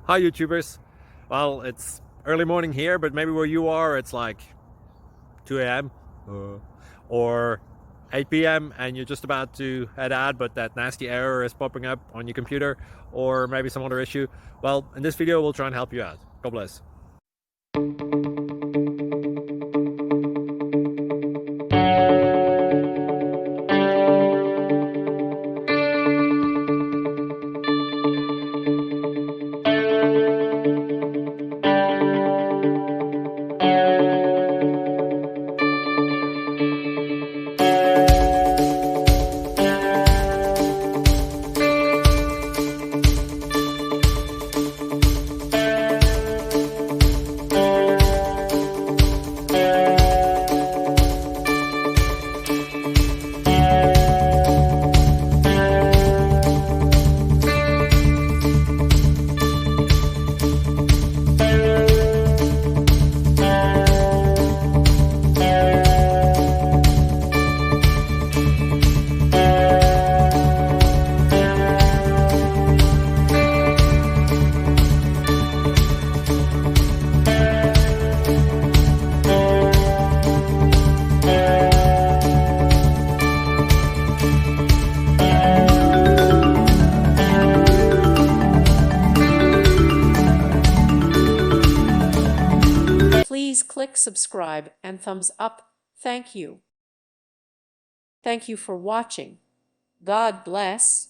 Hi YouTubers. Well, it's early morning here, but maybe where you are it's like 2 a.m. Or 8 p.m. and you're just about to head out, but that nasty error is popping up on your computer, or maybe some other issue. Well, in this video we'll try and help you out. God bless. Please click subscribe and thumbs up. Thank you. Thank you for watching. God bless.